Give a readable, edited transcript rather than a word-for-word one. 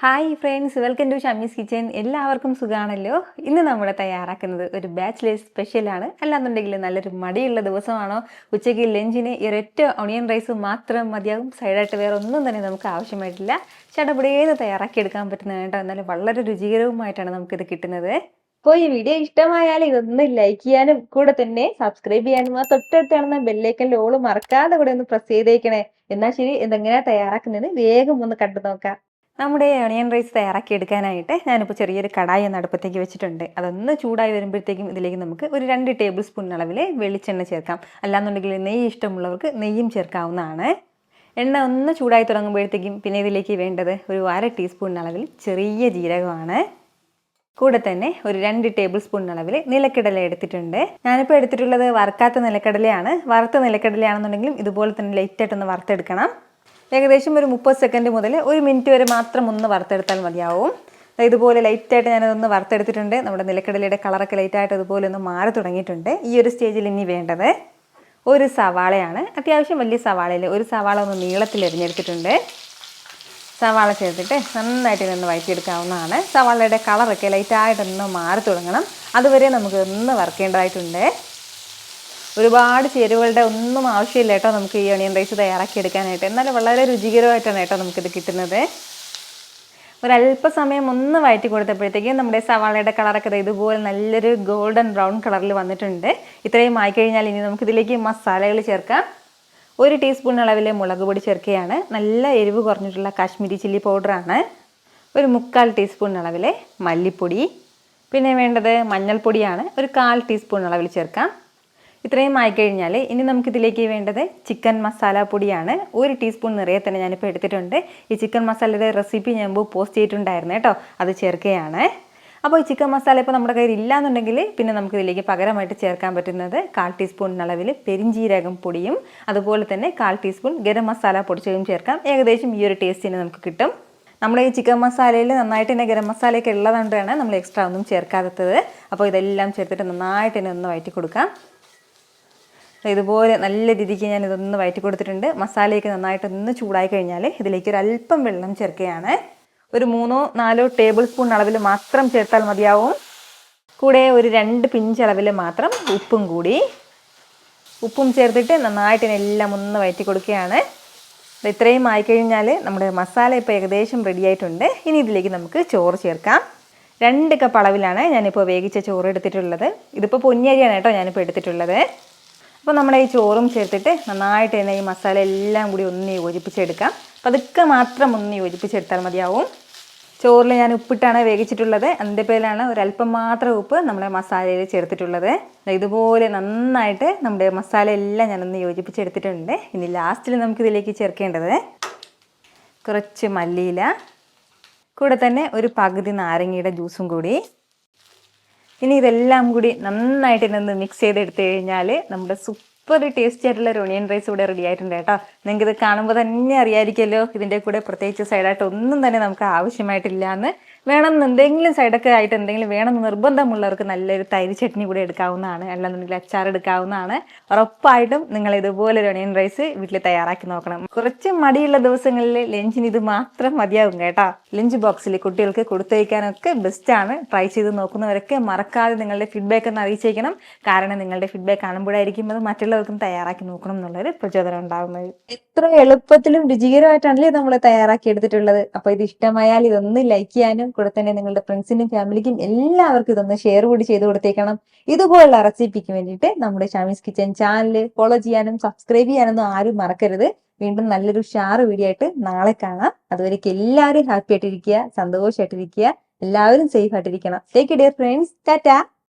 Hi friends, welcome to Shamees kitchen. എല്ലാവർക്കും സുഖമാണല്ലോ. ഇന്ന് നമ്മൾ തയ്യാറാക്കുന്നത് ഒരു ബാച്ചിലേഴ്സ് സ്പെഷ്യലാണ്. അല്ലാന്നുണ്ടെങ്കിൽ നല്ലൊരു മടിയുള്ള ദിവസമാണോ, ഉച്ചയ്ക്ക് ലഞ്ചിന് ഈ ഒരൊറ്റ ഓണിയൻ റൈസ് മാത്രം മതിയാകും. സൈഡായിട്ട് വേറെ ഒന്നും തന്നെ നമുക്ക് ആവശ്യമായിട്ടില്ല. ചടപടേന്ന് തയ്യാറാക്കിയെടുക്കാൻ പറ്റുന്നത് കേട്ടോ. എന്നാലും വളരെ രുചികരവുമായിട്ടാണ് നമുക്കിത് കിട്ടുന്നത്. അപ്പോൾ ഈ വീഡിയോ ഇഷ്ടമായാൽ ഇതൊന്ന് ലൈക്ക് ചെയ്യാനും കൂടെ തന്നെ സബ്സ്ക്രൈബ് ചെയ്യാനും ആ തൊട്ടടുത്താണെന്ന ബെല്ലൈക്കൻ്റെ ഓള് മറക്കാതെ കൂടെ ഒന്ന് പ്രസ് ചെയ്തേക്കണേ. എന്നാൽ ശരി, ഇതെങ്ങനെയാണ് തയ്യാറാക്കുന്നത് വേഗം ഒന്ന് കണ്ടു നോക്കാം. നമ്മുടെ ഓണിയൻ റൈസ് തയ്യാറാക്കി എടുക്കാനായിട്ട് ഞാനിപ്പോൾ ചെറിയൊരു കടായി ഒന്ന് അടുപ്പത്തേക്ക് വെച്ചിട്ടുണ്ട്. അതൊന്ന് ചൂടായി വരുമ്പോഴത്തേക്കും ഇതിലേക്ക് നമുക്ക് ഒരു 2 ടേബിൾ സ്പൂൺ അളവിൽ വെളിച്ചെണ്ണ ചേർക്കാം. അല്ലാന്നുണ്ടെങ്കിൽ നെയ്യ് ഇഷ്ടമുള്ളവർക്ക് നെയ്യും ചേർക്കാവുന്നതാണ്. എണ്ണ ഒന്ന് ചൂടായി തുടങ്ങുമ്പോഴത്തേക്കും പിന്നെ ഇതിലേക്ക് വേണ്ടത് ഒരു 1/2 ടീസ്പൂൺ അളവിൽ ചെറിയ ജീരകമാണ്. കൂടെ തന്നെ ഒരു 2 ടേബിൾ സ്പൂൺ അളവിൽ നിലക്കടല എടുത്തിട്ടുണ്ട്. ഞാനിപ്പോൾ എടുത്തിട്ടുള്ളത് വറുക്കാത്ത നിലക്കടലയാണ്. വറുത്ത നിലക്കടലയാണെന്നുണ്ടെങ്കിലും ഇതുപോലെ തന്നെ ലൈറ്റായിട്ടൊന്ന് വറുത്തെടുക്കണം. ഏകദേശം ഒരു 30 സെക്കൻഡ് മുതൽ 1 മിനിറ്റ് വരെ മാത്രം ഒന്ന് വറുത്തെടുത്താൽ മതിയാവും. ഇതുപോലെ ലൈറ്റായിട്ട് ഞാനതൊന്ന് വറുത്തെടുത്തിട്ടുണ്ട്. നമ്മുടെ നിലക്കടലയുടെ കളറൊക്കെ ലൈറ്റായിട്ട് അതുപോലെ ഒന്ന് മാറി തുടങ്ങിയിട്ടുണ്ട്. ഈ ഒരു സ്റ്റേജിൽ ഇനി വേണ്ടത് ഒരു സവാളയാണ്. അത്യാവശ്യം വലിയ സവാളയിൽ ഒരു സവാള ഒന്ന് നീളത്തിൽ എരിഞ്ഞെടുത്തിട്ടുണ്ട്. സവാള ചേർത്തിട്ട് നന്നായിട്ട് ഇതൊന്ന് വഴറ്റിയെടുക്കാവുന്നതാണ്. സവാളയുടെ കളറൊക്കെ ലൈറ്റായിട്ടൊന്ന് മാറി തുടങ്ങണം. അതുവരെ നമുക്ക് ഒന്ന് വറുക്കേണ്ടതായിട്ടുണ്ട്. ഒരുപാട് ചേരുവകളുടെ ഒന്നും ആവശ്യമില്ല കേട്ടോ നമുക്ക് ഈ ഓണിയൻ റൈസ് തയ്യാറാക്കി എടുക്കാനായിട്ട്. എന്നാലും വളരെ രുചികരമായിട്ടാണ് കേട്ടോ നമുക്കിത് കിട്ടുന്നത്. ഒരല്പസമയം ഒന്ന് വഴറ്റി കൊടുത്തപ്പോഴത്തേക്കും നമ്മുടെ സവാളയുടെ കളറൊക്കെ ഇതുപോലെ നല്ലൊരു ഗോൾഡൻ ബ്രൗൺ കളറിൽ വന്നിട്ടുണ്ട്. ഇത്രയും ആയിക്കഴിഞ്ഞാൽ ഇനി നമുക്കിതിലേക്ക് മസാലകൾ ചേർക്കാം. 1 ടീസ്പൂൺ അളവിൽ മുളക് പൊടി ചേർക്കുകയാണ്. നല്ല എരിവ് കുറഞ്ഞിട്ടുള്ള കാശ്മീരി ചില്ലി പൗഡറാണ്. ഒരു 3/4 ടീസ്പൂൺ അളവിൽ മല്ലിപ്പൊടി. പിന്നെ വേണ്ടത് മഞ്ഞൾപ്പൊടിയാണ്. ഒരു 1/4 ടീസ്പൂൺ അളവിൽ ചേർക്കാം. ഇത്രയും ആയിക്കഴിഞ്ഞാൽ ഇനി നമുക്കിതിലേക്ക് വേണ്ടത് ചിക്കൻ മസാല പൊടിയാണ്. 1 ടീസ്പൂൺ നിറയെ തന്നെ ഞാനിപ്പോൾ എടുത്തിട്ടുണ്ട്. ഈ ചിക്കൻ മസാലയുടെ റെസിപ്പി ഞാൻ മുമ്പ് പോസ്റ്റ് ചെയ്തിട്ടുണ്ടായിരുന്നു കേട്ടോ, അത് ചേർക്കുകയാണ്. അപ്പോൾ ഈ ചിക്കൻ മസാല ഇപ്പോൾ നമ്മുടെ കയ്യിൽ ഇല്ലാന്നുണ്ടെങ്കിൽ പിന്നെ നമുക്കിതിലേക്ക് പകരമായിട്ട് ചേർക്കാൻ പറ്റുന്നത് 1/4 ടീസ്പൂൺ അളവിൽ പെരിഞ്ജീരകം പൊടിയും അതുപോലെ തന്നെ 1/4 ടീസ്പൂൺ ഗരം മസാല പൊടിച്ചതും ചേർക്കാം. ഏകദേശം ഈ ഒരു ടേസ്റ്റിന് നമുക്ക് കിട്ടും. നമ്മൾ ഈ ചിക്കൻ മസാലയിൽ നന്നായിട്ട് തന്നെ ഗരം മസാലയൊക്കെ ഉള്ളതുകൊണ്ടാണ് നമ്മൾ എക്സ്ട്രാ ഒന്നും ചേർക്കാത്തത്. അപ്പോൾ ഇതെല്ലാം ചേർത്തിട്ട് നന്നായിട്ട് തന്നെ ഒന്ന് വഴറ്റി കൊടുക്കാം. ഇതുപോലെ നല്ല രീതിക്ക് ഞാൻ ഇതൊന്ന് വഴറ്റി കൊടുത്തിട്ടുണ്ട്. മസാലയൊക്കെ നന്നായിട്ടൊന്ന് ചൂടായി കഴിഞ്ഞാൽ ഇതിലേക്ക് ഒരു അല്പം വെള്ളം ചേർക്കുകയാണ്. ഒരു 3-4 ടേബിൾ സ്പൂൺ അളവിൽ മാത്രം ചേർത്താൽ മതിയാവും. കൂടെ ഒരു 2 പിഞ്ച് അളവിൽ മാത്രം ഉപ്പും ചേർത്തിട്ട് നന്നായിട്ട് എല്ലാം ഒന്ന് വഴറ്റി കൊടുക്കുകയാണ്. ഇത്രയും ആയിക്കഴിഞ്ഞാൽ നമ്മുടെ മസാല ഇപ്പോൾ ഏകദേശം റെഡി ആയിട്ടുണ്ട്. ഇനി ഇതിലേക്ക് നമുക്ക് ചോറ് ചേർക്കാം. 2 കപ്പ് അളവിലാണ് ഞാനിപ്പോൾ വേവിച്ച ചോറ് എടുത്തിട്ടുള്ളത്. ഇതിപ്പോൾ പൊന്നിയരിയാണ് കേട്ടോ ഞാനിപ്പോൾ എടുത്തിട്ടുള്ളത്. അപ്പോൾ നമ്മുടെ ഈ ചോറും ചേർത്തിട്ട് നന്നായിട്ട് തന്നെ ഈ മസാല എല്ലാം കൂടി ഒന്ന് യോജിപ്പിച്ചെടുക്കാം. പതുക്കെ മാത്രം ഒന്ന് യോജിപ്പിച്ചെടുത്താൽ മതിയാവും. ചോറിൽ ഞാൻ ഉപ്പിട്ടാണ് വേവിച്ചിട്ടുള്ളത്. അതിൻ്റെ പേരിലാണ് ഒരല്പം മാത്രം ഉപ്പ് നമ്മുടെ മസാലയിൽ ചേർത്തിട്ടുള്ളത്. ഇതുപോലെ നന്നായിട്ട് നമ്മുടെ മസാല എല്ലാം ഞാനൊന്ന് യോജിപ്പിച്ചെടുത്തിട്ടുണ്ട്. ഇനി ലാസ്റ്റിൽ നമുക്കിതിലേക്ക് ചേർക്കേണ്ടത് കുറച്ച് മല്ലിയില, കൂടെ തന്നെ ഒരു പകുതി നാരങ്ങയുടെ ജ്യൂസും കൂടി. ഇനി ഇതെല്ലാം കൂടി നന്നായിട്ട് ഇതൊന്ന് മിക്സ് ചെയ്തെടുത്തു കഴിഞ്ഞാൽ നമ്മുടെ സൂപ്പർ ടേസ്റ്റി ആയിട്ടുള്ള ഒരു ഓണിയൻ റൈസ് ഇവിടെ റെഡി ആയിട്ടുണ്ട് കേട്ടോ. നിങ്ങൾക്കിത് കാണുമ്പോൾ തന്നെ അറിയാമായിരിക്കുമല്ലോ ഇതിൻ്റെ കൂടെ പ്രത്യേകിച്ച് സൈഡായിട്ട് ഒന്നും തന്നെ നമുക്ക് ആവശ്യമായിട്ടില്ല എന്ന്. വേണമെന്ന് എന്തെങ്കിലും സൈഡൊക്കെ ആയിട്ട് എന്തെങ്കിലും വേണമെന്ന് നിർബന്ധമുള്ളവർക്ക് നല്ലൊരു തൈര് ചട്നി കൂടെ എടുക്കാവുന്നതാണ്. അല്ലാന്നുണ്ടെങ്കിൽ അച്ചാർ എടുക്കാവുന്നതാണ്. ഉറപ്പായിട്ടും നിങ്ങൾ ഇതുപോലെ ഒരു ഓണിയൻ റൈസ് വീട്ടിൽ തയ്യാറാക്കി നോക്കണം. കുറച്ച് മടിയുള്ള ദിവസങ്ങളിൽ ലഞ്ചിന് ഇത് മാത്രം മതിയാകും കേട്ടോ. ലഞ്ച് ബോക്സിൽ കുട്ടികൾക്ക് കൊടുത്തയക്കാനൊക്കെ ബെസ്റ്റാണ്. ട്രൈ ചെയ്ത് നോക്കുന്നവരൊക്കെ മറക്കാതെ നിങ്ങളുടെ ഫീഡ്ബാക്ക് ഒന്ന് അറിയിച്ചേക്കണം. കാരണം നിങ്ങളുടെ ഫീഡ്ബാക്ക് കാണുമ്പോഴായിരിക്കും അത് മറ്റുള്ളവർക്കും തയ്യാറാക്കി നോക്കണം എന്നുള്ളൊരു പ്രചോദനം ഉണ്ടാകുന്നത്. എത്ര എളുപ്പത്തിലും രുചികരമായിട്ടാണല്ലേ നമ്മൾ തയ്യാറാക്കി എടുത്തിട്ടുള്ളത്. അപ്പോൾ ഇത് ഇഷ്ടമായാൽ ഇതൊന്ന് ലൈക്ക് ചെയ്യാനും കൂടെ തന്നെ നിങ്ങളുടെ ഫ്രണ്ട്സിനും ഫാമിലിക്കും എല്ലാവർക്കും ഇതൊന്ന് ഷെയർ കൂടി ചെയ്ത് കൊടുത്തേക്കണം. ഇതുപോലുള്ള റെസിപ്പിക്ക് വേണ്ടിയിട്ട് നമ്മുടെ ഷമീസ് കിച്ചൻ ചാനൽ ഫോളോ ചെയ്യാനും സബ്സ്ക്രൈബ് ചെയ്യാനൊന്നും ആരും മറക്കരുത്. വീണ്ടും നല്ലൊരു ഷാർ വീഡിയോ ആയിട്ട് നാളെ കാണാം. അതുവരേക്കും എല്ലാവരും ഹാപ്പി ആയിട്ടിരിക്കുക, സന്തോഷമായിട്ടിരിക്കുക, എല്ലാവരും സേഫ് ആയിട്ടിരിക്കണം. Take care friends. ടാറ്റാ.